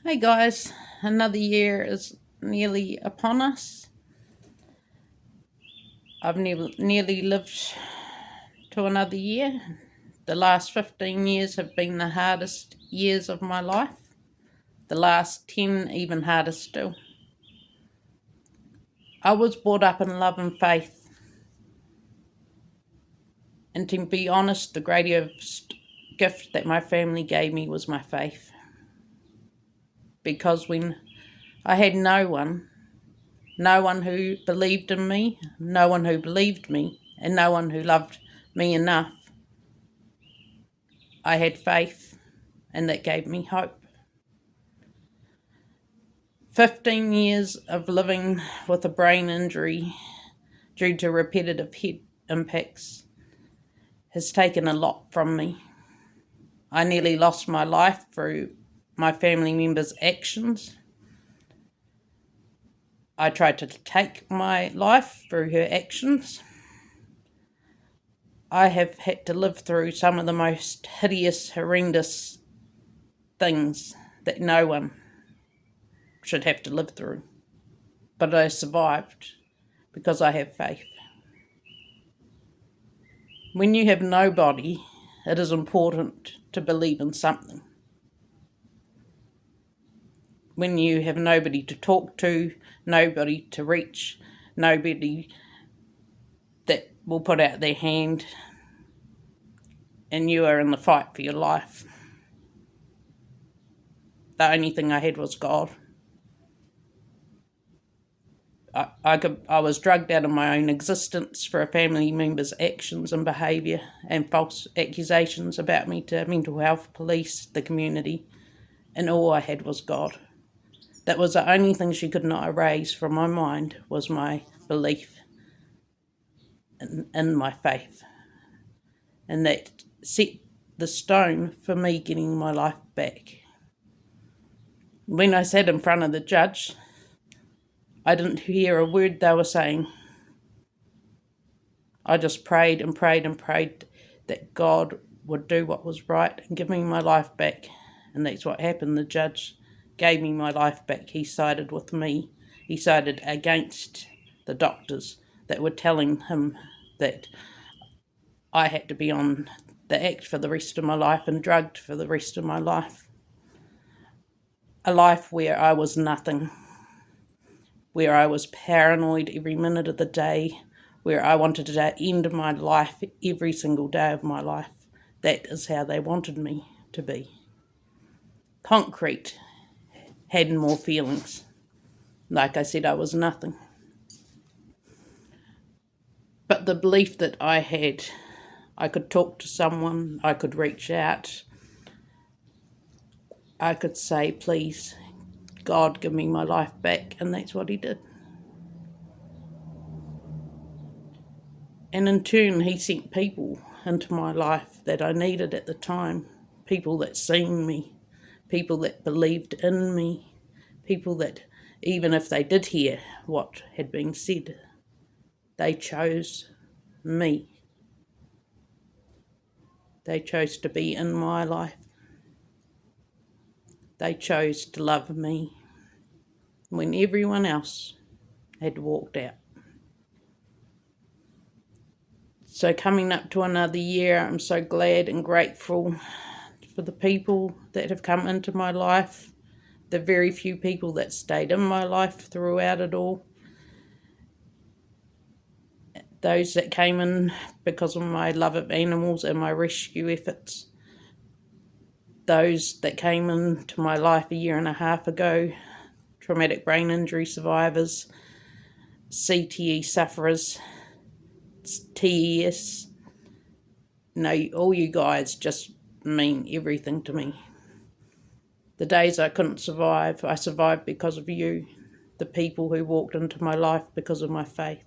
Hey guys, another year is nearly upon us. I've nearly lived to another year. The last 15 years have been the hardest years of my life. The last 10 even harder still. I was brought up in love and faith. And to be honest, the greatest gift that my family gave me was my faith. Because when I had no one who believed in me, no one who believed me, and no one who loved me enough, I had faith, and that gave me hope. 15 years of living with a brain injury due to repetitive head impacts has taken a lot from me. I nearly lost my life through my family members' actions. I tried to take my life through her actions. I have had to live through some of the most hideous, horrendous things that no one should have to live through. But I survived because I have faith. When you have nobody, it is important to believe in something. When you have nobody to talk to, nobody to reach, nobody that will put out their hand, and you are in the fight for your life. The only thing I had was God. I was drugged out of my own existence for a family member's actions and behaviour and false accusations about me to mental health police, the community, and all I had was God. That was the only thing she could not erase from my mind, was my belief in my faith. And that set the stone for me getting my life back. When I sat in front of the judge, I didn't hear a word they were saying. I just prayed and prayed and prayed that God would do what was right and give me my life back. And that's what happened. The judge gave me my life back. He sided with me. He sided against the doctors that were telling him that I had to be on the act for the rest of my life and drugged for the rest of my life. A life where I was nothing, where I was paranoid every minute of the day, where I wanted to end my life every single day of my life. That is how they wanted me to be. Concrete had more feelings. Like I said, I was nothing. But the belief that I had, I could talk to someone, I could reach out, I could say, please, God, give me my life back, and that's what he did. And in turn, he sent people into my life that I needed at the time, people that seen me, people that believed in me, people that, even if they did hear what had been said, they chose me. They chose to be in my life. They chose to love me when everyone else had walked out. So coming up to another year, I'm so glad and grateful for the people that have come into my life, the very few people that stayed in my life throughout it all, those that came in because of my love of animals and my rescue efforts, those that came into my life a year and a half ago, traumatic brain injury survivors, CTE sufferers, TES. All you guys just mean everything to me. The days I couldn't survive, I survived because of you, the people who walked into my life because of my faith.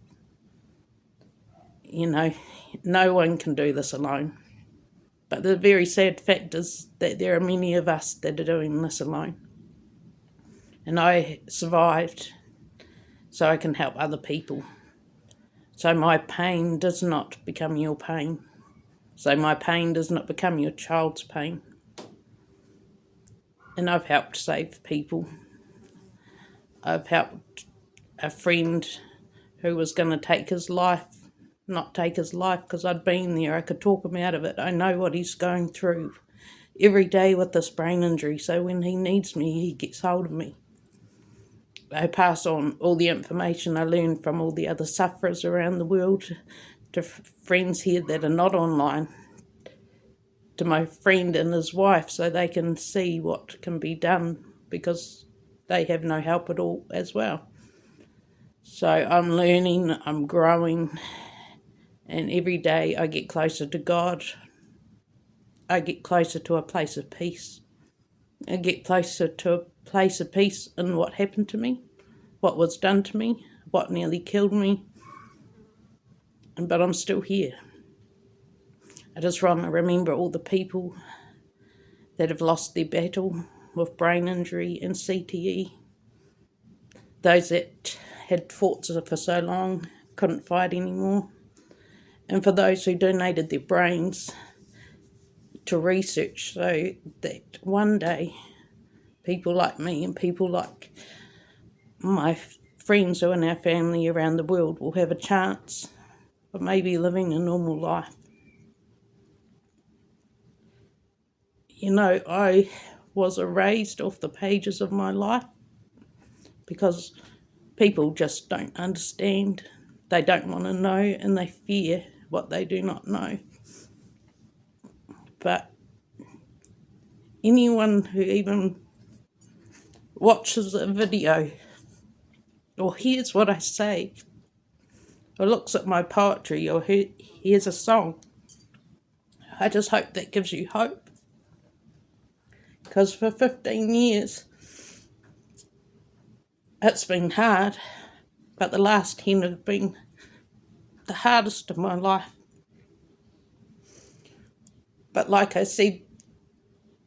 No one can do this alone. But the very sad fact is that there are many of us that are doing this alone. And I survived so I can help other people. So my pain does not become your pain. So my pain does not become your child's pain. and I've helped save people. I've helped a friend who was going to take his life, not take his life because I'd been there. I could talk him out of it. I know what he's going through every day with this brain injury, so when he needs me, he gets hold of me. I pass on all the information I learned from all the other sufferers around the world to friends here that are not online, to my friend and his wife, so they can see what can be done because they have no help at all as well. So I'm learning, I'm growing, and every day I get closer to God. I get closer to a place of peace. I get closer to a place of peace in what happened to me, what was done to me, what nearly killed me, but I'm still here. I just want to remember all the people that have lost their battle with brain injury and CTE, those that had fought for so long, couldn't fight anymore, and for those who donated their brains to research so that one day people like me and people like my friends who are in our family around the world will have a chance of maybe living a normal life. You know, I was erased off the pages of my life because people just don't understand. They don't want to know and they fear what they do not know. But anyone who even watches a video or hears what I say or looks at my poetry or hears a song, I just hope that gives you hope. Because for 15 years, it's been hard, but the last 10 have been the hardest of my life. But like I said,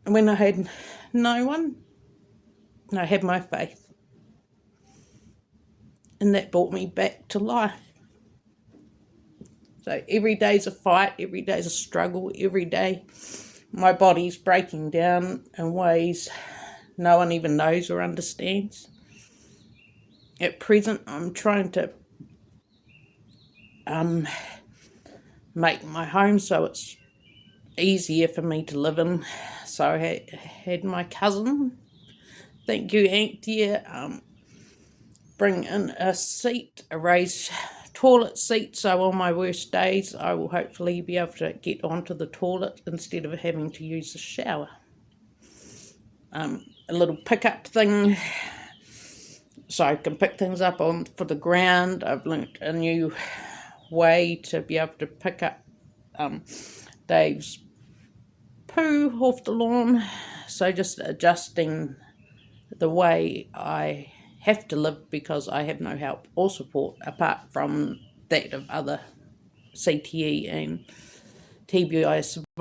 when I had no one, I had my faith. And that brought me back to life. So every day's a fight, every day's a struggle, every day my body's breaking down in ways no one even knows or understands. At present, I'm trying to make my home so it's easier for me to live in. So I had my cousin, thank you Anthea, bring in a seat, a raised toilet seat, so on my worst days I will hopefully be able to get onto the toilet instead of having to use the shower. A little pickup thing so I can pick things up for the ground. I've learnt a new way to be able to pick up Dave's poo off the lawn, so just adjusting the way I have to live because I have no help or support apart from that of other CTE and TBI survivors.